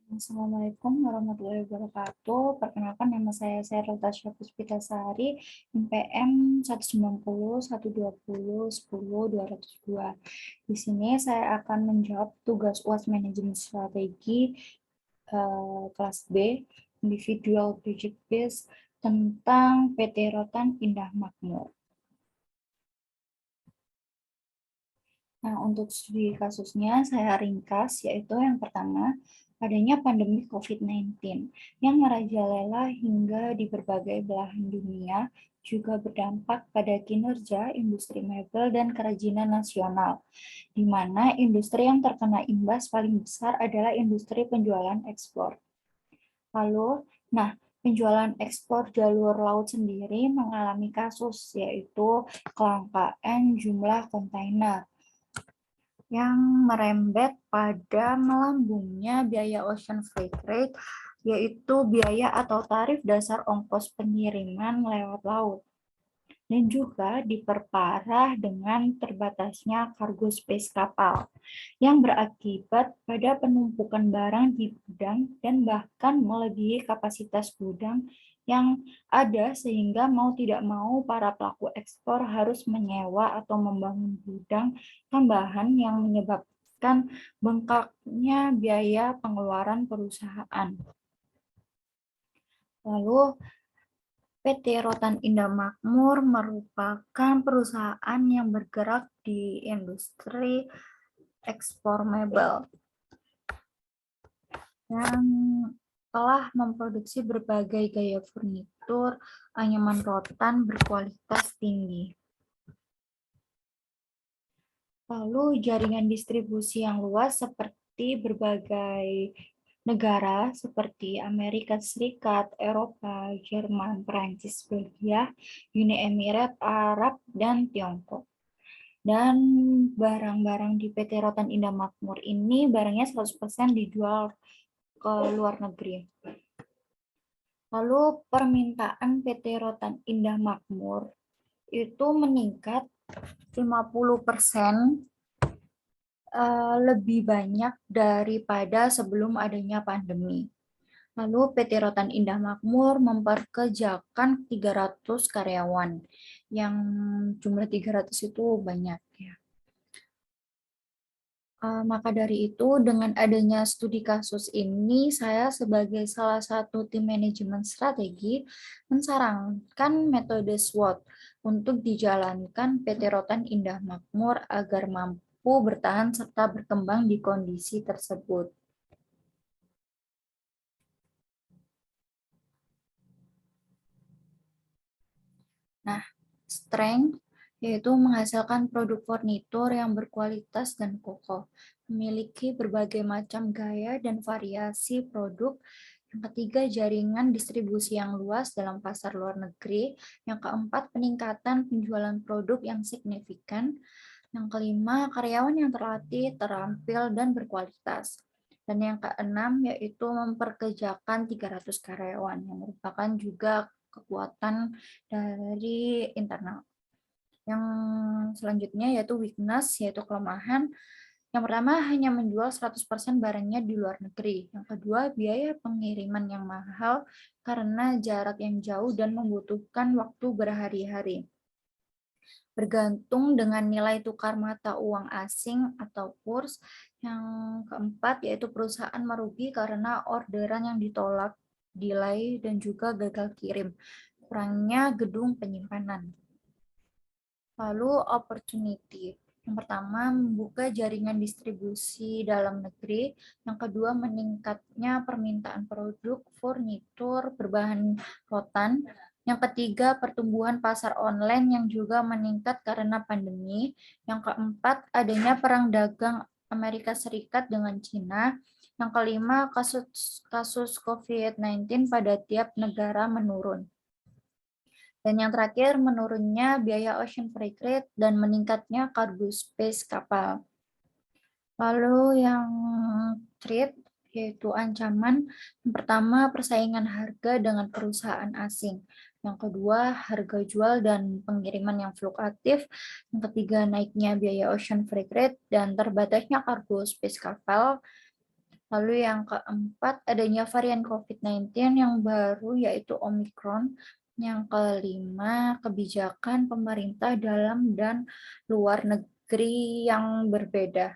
Assalamualaikum warahmatullahi wabarakatuh. Perkenalkan nama saya Seril Tasya Puspitasari, NPM 190, 120, 10, 202. Di sini saya akan menjawab tugas UAS Manajemen Strategi kelas B, Individual Project Based, tentang PT Rotan Indah Makmur. Nah, untuk studi kasusnya saya ringkas, yaitu yang pertama, adanya pandemi COVID-19 yang merajalela hingga di berbagai belahan dunia, juga berdampak pada kinerja industri mebel dan kerajinan nasional, di mana industri yang terkena imbas paling besar adalah industri penjualan ekspor. Lalu, penjualan ekspor jalur laut sendiri mengalami kasus, yaitu kelangkaan jumlah kontainer yang merembet pada melambungnya biaya ocean freight rate, yaitu biaya atau tarif dasar ongkos pengiriman lewat laut, dan juga diperparah dengan terbatasnya cargo space kapal, yang berakibat pada penumpukan barang di gudang dan bahkan melebihi kapasitas gudang yang ada, sehingga mau tidak mau para pelaku ekspor harus menyewa atau membangun gudang tambahan yang menyebabkan bengkaknya biaya pengeluaran perusahaan. Lalu PT Rotan Indah Makmur merupakan perusahaan yang bergerak di industri ekspor mebel yang telah memproduksi berbagai gaya furnitur anyaman rotan berkualitas tinggi. Lalu jaringan distribusi yang luas seperti berbagai negara seperti Amerika Serikat, Eropa, Jerman, Perancis, Belgia, Uni Emirat Arab, dan Tiongkok. Dan barang-barang di PT Rotan Indah Makmur ini barangnya 100% dijual ke luar negeri. Lalu permintaan PT Rotan Indah Makmur itu meningkat 50% lebih banyak daripada sebelum adanya pandemi. Lalu PT Rotan Indah Makmur memperkerjakan 300 karyawan, yang jumlah 300 itu banyak ya. Maka dari itu, dengan adanya studi kasus ini, saya sebagai salah satu tim manajemen strategi mensarankan metode SWOT untuk dijalankan PT Rotan Indah Makmur agar mampu bertahan serta berkembang di kondisi tersebut. Nah, strength yaitu menghasilkan produk furnitur yang berkualitas dan kokoh, memiliki berbagai macam gaya dan variasi produk. Yang ketiga, jaringan distribusi yang luas dalam pasar luar negeri. Yang keempat, peningkatan penjualan produk yang signifikan. Yang kelima, karyawan yang terlatih, terampil, dan berkualitas. Dan yang keenam, yaitu memperkerjakan 300 karyawan, yang merupakan juga kekuatan dari internal. Yang selanjutnya yaitu weakness, yaitu kelemahan. Yang pertama, hanya menjual 100% barangnya di luar negeri. Yang kedua, biaya pengiriman yang mahal karena jarak yang jauh dan membutuhkan waktu berhari-hari. Bergantung dengan nilai tukar mata uang asing atau kurs. Yang keempat, yaitu perusahaan merugi karena orderan yang ditolak, delay, dan juga gagal kirim. Kurangnya gedung penyimpanan. Lalu opportunity. Yang pertama, membuka jaringan distribusi dalam negeri. Yang kedua, meningkatnya permintaan produk furnitur berbahan rotan. Yang ketiga, pertumbuhan pasar online yang juga meningkat karena pandemi. Yang keempat, adanya perang dagang Amerika Serikat dengan Cina. Yang kelima, kasus COVID-19 pada tiap negara menurun. Dan yang terakhir, menurunnya biaya ocean freight rate dan meningkatnya cargo space kapal. Lalu yang threat, yaitu ancaman. Yang pertama, persaingan harga dengan perusahaan asing. Yang kedua, harga jual dan pengiriman yang fluktuatif. Yang ketiga, naiknya biaya ocean freight rate dan terbatasnya cargo space kapal. Lalu yang keempat, adanya varian COVID-19 yang baru yaitu Omicron. Yang kelima, kebijakan pemerintah dalam dan luar negeri yang berbeda.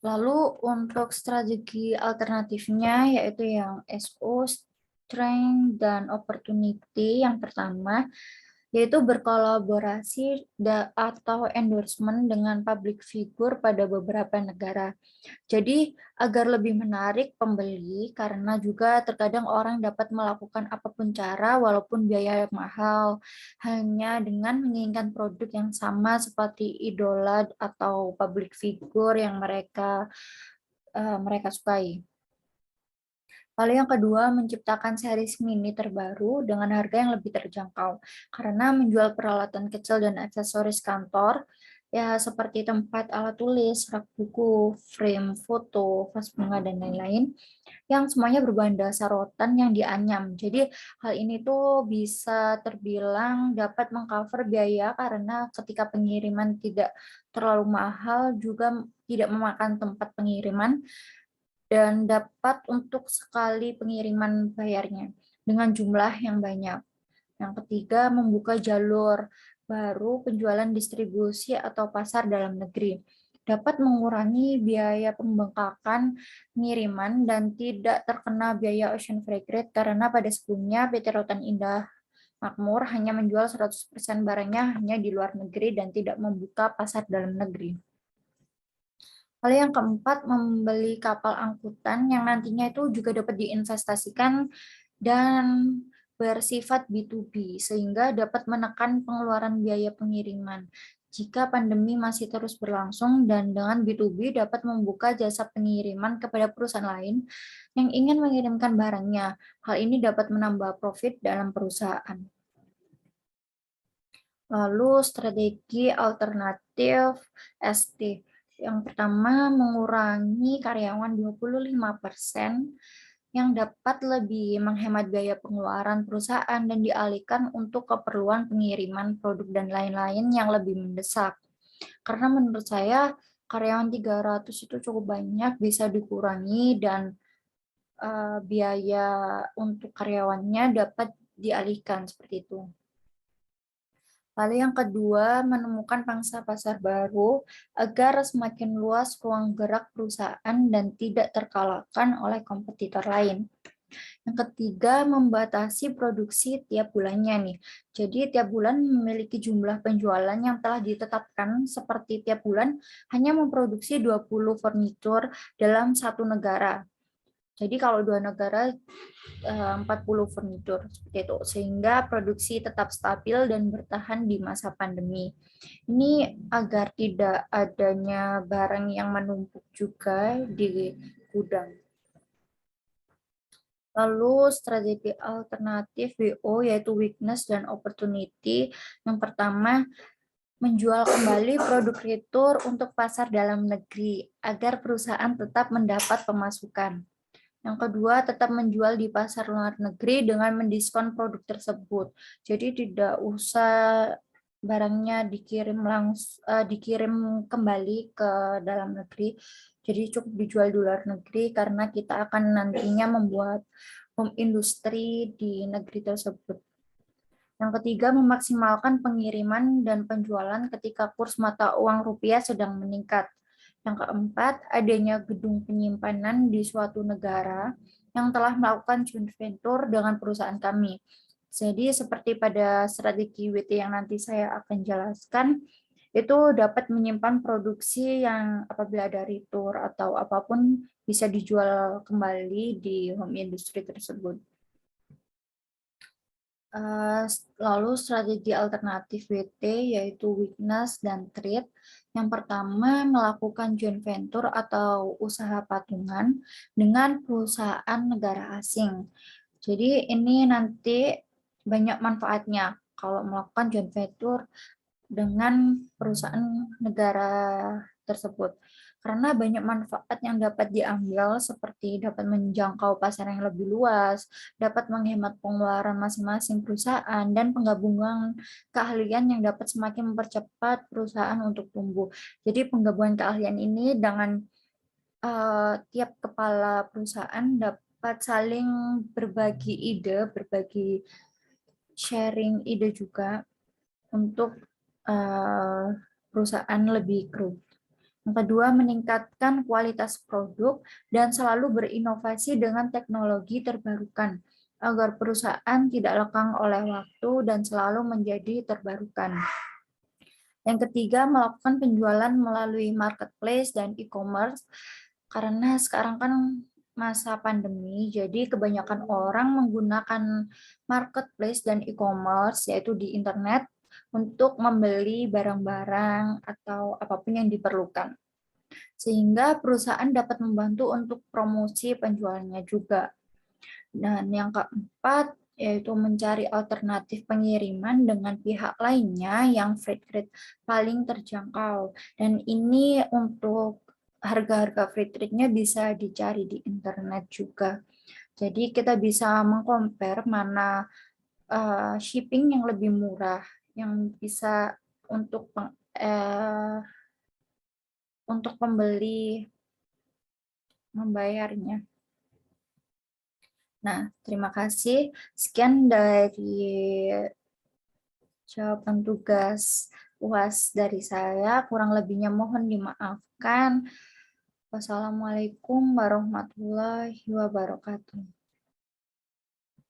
Lalu untuk strategi alternatifnya yaitu yang SO, Strength, dan Opportunity. Yang pertama, yaitu berkolaborasi atau endorsement dengan public figure pada beberapa negara. Jadi agar lebih menarik pembeli karena juga terkadang orang dapat melakukan apapun cara walaupun biaya mahal hanya dengan menginginkan produk yang sama seperti idola atau public figure yang mereka sukai. Lalu yang kedua, menciptakan series mini terbaru dengan harga yang lebih terjangkau. Karena menjual peralatan kecil dan aksesoris kantor, ya seperti tempat alat tulis, rak buku, frame foto, vas bunga, dan lain-lain, yang semuanya berbahan dasar rotan yang dianyam. Jadi hal ini tuh bisa terbilang dapat mengcover biaya karena ketika pengiriman tidak terlalu mahal, juga tidak memakan tempat pengiriman, dan dapat untuk sekali pengiriman bayarnya dengan jumlah yang banyak. Yang ketiga, membuka jalur baru penjualan distribusi atau pasar dalam negeri. Dapat mengurangi biaya pembengkakan pengiriman dan tidak terkena biaya ocean freight rate karena pada sebelumnya PT Rotan Indah Makmur hanya menjual 100% barangnya hanya di luar negeri dan tidak membuka pasar dalam negeri. Lalu yang keempat, membeli kapal angkutan yang nantinya itu juga dapat diinvestasikan dan bersifat B2B, sehingga dapat menekan pengeluaran biaya pengiriman. Jika pandemi masih terus berlangsung dan dengan B2B dapat membuka jasa pengiriman kepada perusahaan lain yang ingin mengirimkan barangnya. Hal ini dapat menambah profit dalam perusahaan. Lalu strategi alternatif ST. Yang pertama, mengurangi karyawan 25% yang dapat lebih menghemat biaya pengeluaran perusahaan dan dialihkan untuk keperluan pengiriman produk dan lain-lain yang lebih mendesak. Karena menurut saya karyawan 300 itu cukup banyak, bisa dikurangi dan biaya untuk karyawannya dapat dialihkan seperti itu. Lalu yang kedua, menemukan pangsa pasar baru agar semakin luas ruang gerak perusahaan dan tidak terkalahkan oleh kompetitor lain. Yang ketiga, membatasi produksi tiap bulannya nih. Jadi tiap bulan memiliki jumlah penjualan yang telah ditetapkan seperti tiap bulan hanya memproduksi 20 furnitur dalam satu negara. Jadi kalau dua negara 40 furnitur seperti itu, sehingga produksi tetap stabil dan bertahan di masa pandemi. Ini agar tidak adanya barang yang menumpuk juga di gudang. Lalu strategi alternatif WO yaitu weakness dan opportunity. Yang pertama, menjual kembali produk retur untuk pasar dalam negeri agar perusahaan tetap mendapat pemasukan. Yang kedua, tetap menjual di pasar luar negeri dengan mendiskon produk tersebut. Jadi tidak usah barangnya dikirim kembali ke dalam negeri. Jadi cukup dijual di luar negeri karena kita akan nantinya membuat home industry di negeri tersebut. Yang ketiga, memaksimalkan pengiriman dan penjualan ketika kurs mata uang rupiah sedang meningkat. Yang keempat, adanya gedung penyimpanan di suatu negara yang telah melakukan joint venture dengan perusahaan kami. Jadi seperti pada strategi WT yang nanti saya akan jelaskan, itu dapat menyimpan produksi yang apabila ada retur atau apapun bisa dijual kembali di home industry tersebut. Lalu strategi alternatif WT yaitu weakness dan threat. Yang pertama, melakukan joint venture atau usaha patungan dengan perusahaan negara asing. Jadi ini nanti banyak manfaatnya kalau melakukan joint venture dengan perusahaan negara tersebut. Karena banyak manfaat yang dapat diambil seperti dapat menjangkau pasar yang lebih luas, dapat menghemat pengeluaran masing-masing perusahaan, dan penggabungan keahlian yang dapat semakin mempercepat perusahaan untuk tumbuh. Jadi penggabungan keahlian ini dengan tiap kepala perusahaan dapat saling berbagi ide, berbagi sharing ide juga untuk perusahaan lebih growth. Yang kedua, meningkatkan kualitas produk dan selalu berinovasi dengan teknologi terbarukan agar perusahaan tidak lekang oleh waktu dan selalu menjadi terbarukan. Yang ketiga, melakukan penjualan melalui marketplace dan e-commerce karena sekarang kan masa pandemi, jadi kebanyakan orang menggunakan marketplace dan e-commerce yaitu di internet untuk membeli barang-barang atau apapun yang diperlukan. Sehingga perusahaan dapat membantu untuk promosi penjualannya juga. Dan yang keempat, yaitu mencari alternatif pengiriman dengan pihak lainnya yang freight rate paling terjangkau. Dan ini untuk harga-harga freight rate-nya bisa dicari di internet juga. Jadi kita bisa mengcompare mana shipping yang lebih murah, yang bisa untuk pembeli membayarnya. Nah, terima kasih. Sekian dari jawaban tugas UAS dari saya. Kurang lebihnya mohon dimaafkan. Wassalamualaikum warahmatullahi wabarakatuh.